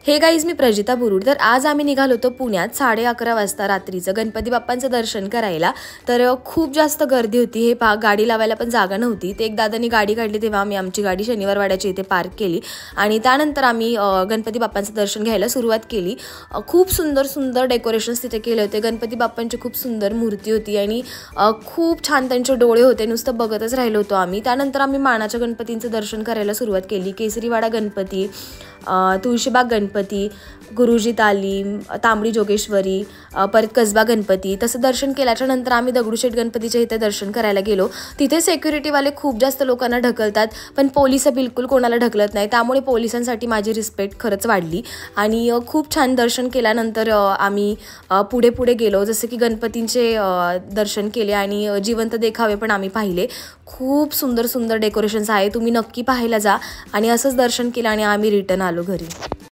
हे गाईज, मी प्रजिता बुरुड. तर आज आम्ही निघालो होतो पुण्यात 11:30 वाजता रात्रीचं गणपती बाप्पांचं दर्शन करायला. तर खूप जास्त गर्दी होती. हे गाडी लावायला पण जागा नव्हती. ते एक दादांनी गाडी काढली तेव्हा आम्ही आमची गाडी शनिवार वाड्याची इथे पार्क केली आणि त्यानंतर आम्ही गणपती बाप्पांचं दर्शन घ्यायला सुरुवात केली. खूप सुंदर सुंदर डेकोरेशन्स तिथे केले होते. गणपती बाप्पांची खूप सुंदर मूर्ती होती आणि खूप छान त्यांचे डोळे होते. नुसतं बघतच राहिलो होतो आम्ही. त्यानंतर आम्ही मानाच्या गणपतींचं दर्शन करायला सुरुवात केली. केसरीवाडा गणपती, तुळशीबाग गणपती, गुरुजी तालीम, तांबडी जोगेश्वरी, परत कसबा गणपती. तसं दर्शन केल्याच्या नंतर आम्ही दगडूशेठ गणपतीच्या इथे दर्शन करायला गेलो. तिथे सिक्युरिटीवाले खूप जास्त लोकांना ढकलतात, पण पोलिस बिलकुल कोणाला ढकलत नाही. त्यामुळे पोलिसांसाठी माझी रिस्पेक्ट खरंच वाढली आणि खूप छान दर्शन केल्यानंतर आम्ही पुढे पुढे गेलो. जसं की गणपतींचे दर्शन केले आणि जिवंत देखावे पण आम्ही पाहिले. खूप सुंदर सुंदर डेकोरेशन्स आहे, तुम्ही नक्की पाहायला जा. आणि असंच दर्शन केलं आणि आम्ही रिटर्न आलो घरी.